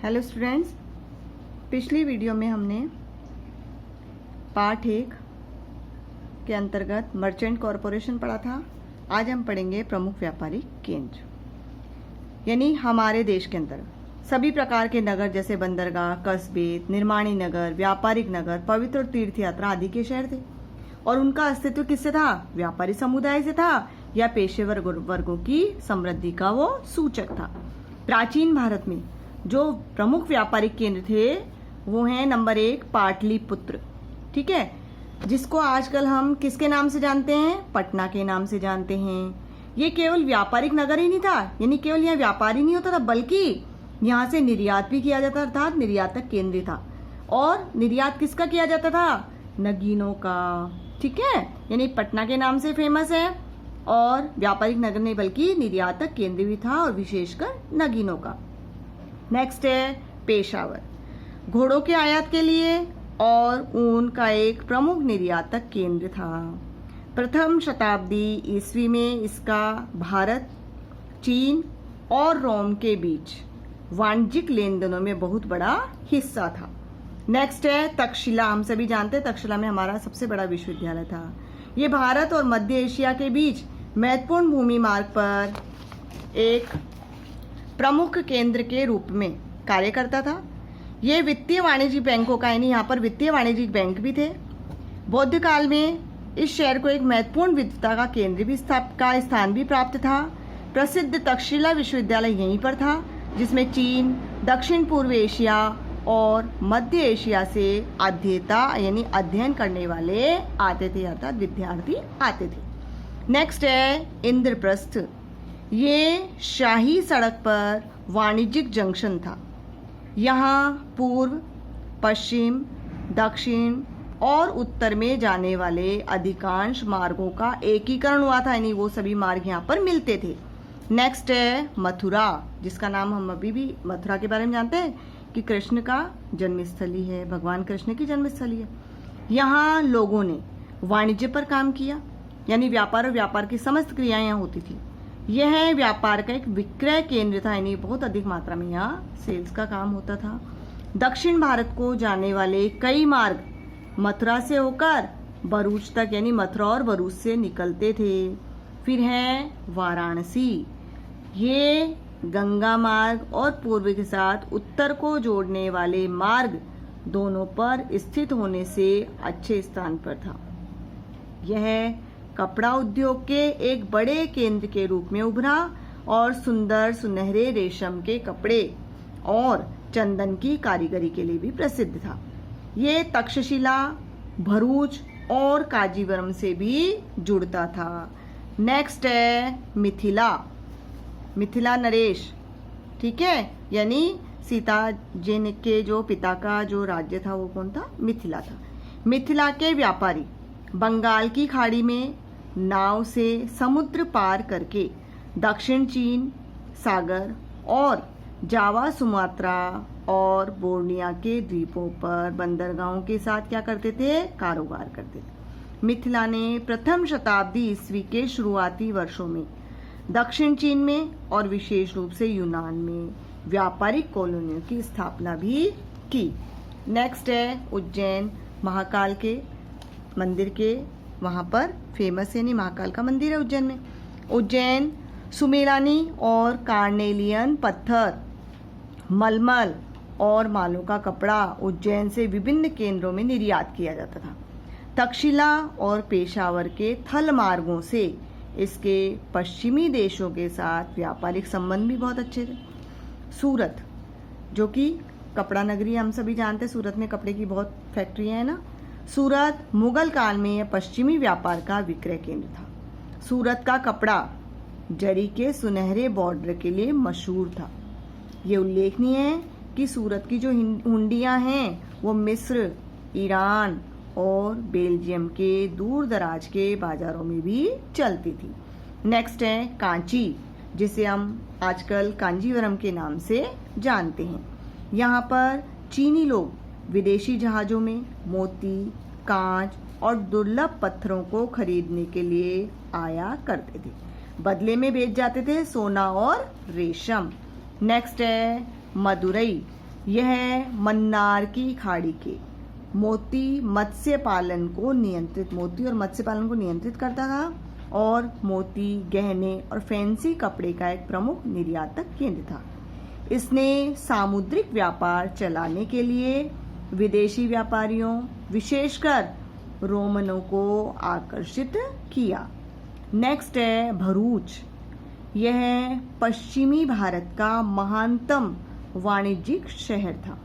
Hello students, पिछली video में हमने पार्ट 1 के अंतर्गत मर्चेंट कॉरपोरेशन पढ़ा था। आज हम पढ़ेंगे प्रमुख व्यापारिक केंद्र, यानी हमारे देश के अंदर सभी प्रकार के नगर जैसे बंदरगाह, कस्बे, निर्माणी नगर, व्यापारिक नगर, पवित्र और तीर्थ यात्रा आदि के शहर थे और उनका अस्तित्व किससे था? व्यापारी समुदाय से था या पेशेवर वर्गों की समृद्धि का वो सूचक था। प्राचीन भारत में जो प्रमुख व्यापारिक केंद्र थे वो हैं नंबर 1 पाटलिपुत्र, ठीक है, जिसको आजकल हम किसके नाम से जानते हैं? पटना के नाम से जानते हैं। ये केवल व्यापारिक नगर ही नहीं था, यानी केवल यहाँ व्यापार ही नहीं होता था, बल्कि यहाँ से निर्यात भी किया जाता था, अर्थात निर्यातक केंद्र था। और निर्यात किसका किया जाता था? नगीनों का, ठीक है, यानी पटना के नाम से फेमस है और व्यापारिक नगर नहीं बल्कि निर्यातक केंद्र भी था और विशेषकर नगीनों का। नेक्स्ट है पेशावर, घोड़ों के आयात के लिए और ऊन का एक प्रमुख निर्यातक केंद्र था। प्रथम शताब्दी ईस्वी में इसका भारत, चीन और रोम के बीच वाणिज्यिक लेन देनों में बहुत बड़ा हिस्सा था। नेक्स्ट है तक्षशिला, हम सभी जानते हैं तक्षशिला में हमारा सबसे बड़ा विश्वविद्यालय था। ये भारत और मध्य एशिया के बीच महत्वपूर्ण भूमि मार्ग पर एक प्रमुख केंद्र के रूप में कार्य करता था। ये वित्तीय वाणिज्यिक बैंकों का, यानी यहाँ पर वित्तीय वाणिज्यिक बैंक भी थे। बौद्ध काल में इस शहर को एक महत्वपूर्ण विद्वता का केंद्र भी का स्थान भी प्राप्त था। प्रसिद्ध तक्षशिला विश्वविद्यालय यहीं पर था, जिसमें चीन, दक्षिण पूर्व एशिया और मध्य एशिया से अध्ययन करने वाले आते थे, अर्थात विद्यार्थी आते थे। नेक्स्ट है इंद्रप्रस्थ, ये शाही सड़क पर वाणिज्यिक जंक्शन था। यहाँ पूर्व, पश्चिम, दक्षिण और उत्तर में जाने वाले अधिकांश मार्गों का एकीकरण हुआ था, यानी वो सभी मार्ग यहाँ पर मिलते थे। नेक्स्ट है मथुरा, जिसका नाम हम अभी भी मथुरा के बारे में जानते हैं कि कृष्ण का जन्मस्थली है, भगवान कृष्ण की जन्मस्थली है। यहाँ लोगों ने वाणिज्य पर काम किया, यानी व्यापार और व्यापार की समस्त क्रियाएं यहाँ होती थी। यह व्यापार का एक विक्रय केंद्र था, यानी बहुत अधिक मात्रा में यहाँ सेल्स का काम होता था। दक्षिण भारत को जाने वाले कई मार्ग मथुरा से होकर भरूच तक, यानी मथुरा और भरूच से निकलते थे। फिर है वाराणसी, ये गंगा मार्ग और पूर्व के साथ उत्तर को जोड़ने वाले मार्ग दोनों पर स्थित होने से अच्छे स्थान पर था। यह कपड़ा उद्योग के एक बड़े केंद्र के रूप में उभरा और सुंदर सुनहरे रेशम के कपड़े और चंदन की कारीगरी के लिए भी प्रसिद्ध था। ये तक्षशिला, भरूच और कांजीवरम से भी जुड़ता था। नेक्स्ट है मिथिला, मिथिला नरेश, ठीक है, यानी सीता जी के जो पिता का जो राज्य था वो कौन था? मिथिला था। मिथिला के व्यापारी बंगाल की खाड़ी में नाव से समुद्र पार करके दक्षिण चीन सागर और जावा, सुमात्रा और बोर्निया के द्वीपों पर बंदरगाहों के साथ क्या करते थे? कारोबार करते थे। मिथिला ने प्रथम शताब्दी ईस्वी के शुरुआती वर्षों में दक्षिण चीन में और विशेष रूप से यूनान में व्यापारिक कॉलोनियों की स्थापना भी की। नेक्स्ट है उज्जैन, महाकाल के मंदिर के वहाँ पर फेमस, यानी महाकाल का मंदिर है उज्जैन में। उज्जैन सुमेलानी और कार्नेलियन पत्थर, मलमल और मालों का कपड़ा उज्जैन से विभिन्न केंद्रों में निर्यात किया जाता था। तक्षशिला और पेशावर के थल मार्गों से इसके पश्चिमी देशों के साथ व्यापारिक संबंध भी बहुत अच्छे थे। सूरत, जो कि कपड़ा नगरी हम सभी जानते हैं, सूरत में कपड़े की बहुत फैक्ट्रियां हैं ना। सूरत मुगल काल में यह पश्चिमी व्यापार का विक्रय केंद्र था। सूरत का कपड़ा जरी के सुनहरे बॉर्डर के लिए मशहूर था। ये उल्लेखनीय है कि सूरत की जो हुंडियां हैं वो मिस्र, ईरान और बेल्जियम के दूर दराज के बाजारों में भी चलती थी। नेक्स्ट है कांची, जिसे हम आजकल कांजीवरम के नाम से जानते हैं। यहाँ पर चीनी लोग विदेशी जहाजों में मोती, कांच और दुर्लभ पत्थरों को खरीदने के लिए आया करते थे। बदले में बेच जाते थे सोना और रेशम। नेक्स्ट है मदुरई, यह मन्नार की खाड़ी के मोती और मत्स्य पालन को नियंत्रित करता था और मोती, गहने और फैंसी कपड़े का एक प्रमुख निर्यातक केंद्र था। इसने सामुद्रिक व्यापार चलाने के लिए विदेशी व्यापारियों, विशेषकर रोमनों को आकर्षित किया। नेक्स्ट है भरूच। यह पश्चिमी भारत का महानतम वाणिज्यिक शहर था।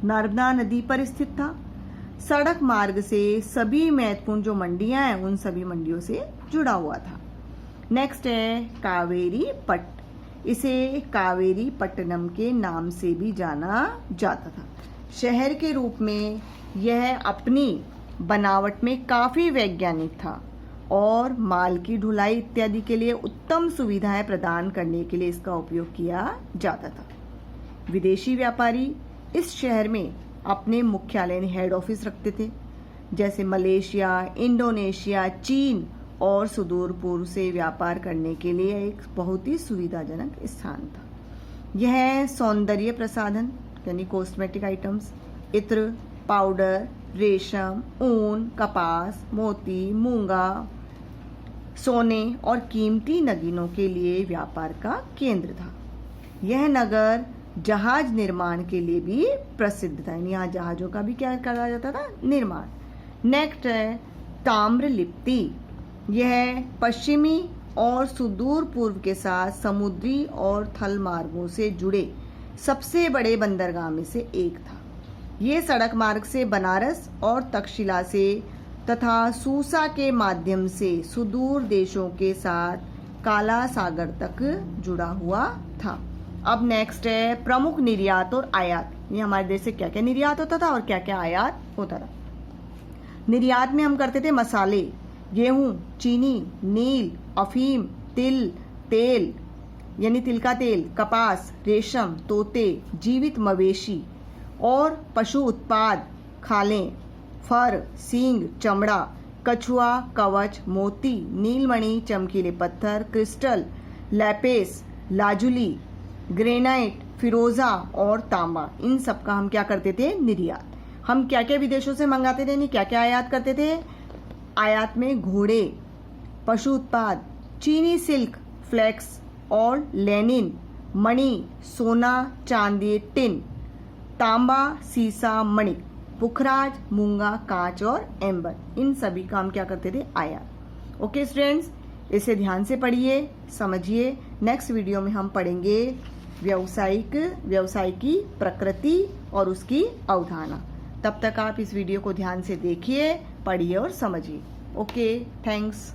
नर्मदा नदी पर स्थित था। सड़क मार्ग से सभी महत्वपूर्ण जो मंडियां हैं उन सभी मंडियों से जुड़ा हुआ था। नेक्स्ट है कावेरी पट्ट। इसे कावेरी पट्टनम के नाम से भी जाना जाता था। शहर के रूप में यह अपनी बनावट में काफी वैज्ञानिक था और माल की ढुलाई इत्यादि के लिए उत्तम सुविधाएं प्रदान करने के लिए इसका उपयोग किया जाता था। विदेशी व्यापारी इस शहर में अपने मुख्यालय हेड ऑफिस रखते थे, जैसे मलेशिया, इंडोनेशिया, चीन और सुदूर पूर्व से व्यापार करने के लिए एक बहुत ही सुविधाजनक स्थान था। यह सौंदर्य प्रसाधन यानी कॉस्मेटिक आइटम्स, इत्र, पाउडर, रेशम, ऊन, कपास, मोती, मूंगा, सोने और कीमती नगीनों के लिए व्यापार का केंद्र था। यह नगर जहाज निर्माण के लिए भी प्रसिद्ध था, यानी यहाँ जहाजों का भी क्या करा जाता था, निर्माण। नेक्स्ट है ताम्रलिप्ति। यह पश्चिमी और सुदूर पूर्व के साथ समुद्री और थल मार्गों से जुड़े सबसे बड़े बंदरगाह में से एक था। ये सड़क मार्ग से बनारस और तक्षशिला से तथा सूसा के माध्यम से सुदूर देशों के साथ काला सागर तक जुड़ा हुआ था। अब नेक्स्ट है प्रमुख निर्यात और आयात। ये हमारे देश से क्या क्या निर्यात होता था और क्या क्या आयात होता था। निर्यात में हम करते थे मसाले, गेहूं, चीनी, नील, अफीम, तिल, तेल यानी तिल का तेल, कपास, रेशम, तोते, जीवित मवेशी और पशु उत्पाद, खालें, फर, सींग, चमड़ा, कछुआ, कवच, मोती, नीलमणि, चमकीले पत्थर, क्रिस्टल, लैपिस लाजुली, ग्रेनाइट, फिरोजा और तांबा, इन सब का हम क्या करते थे, निर्यात। हम क्या क्या विदेशों से मंगाते थे, यानी क्या क्या आयात करते थे। आयात में घोड़े, पशु उत्पाद, चीनी सिल्क, फ्लेक्स और लेनिन, मणि, सोना, चांदी, टिन, तांबा, सीसा, मणिक, पुखराज, मूंगा, कांच और एम्बर, इन सभी का हम क्या करते थे, आयात। ओके स्टूडेंट्स, इसे ध्यान से पढ़िए, समझिए। नेक्स्ट वीडियो में हम पढ़ेंगे व्यवसाय की प्रकृति और उसकी अवधारणा। तब तक आप इस वीडियो को ध्यान से देखिए, पढ़िए और समझिए। Okay, thanks.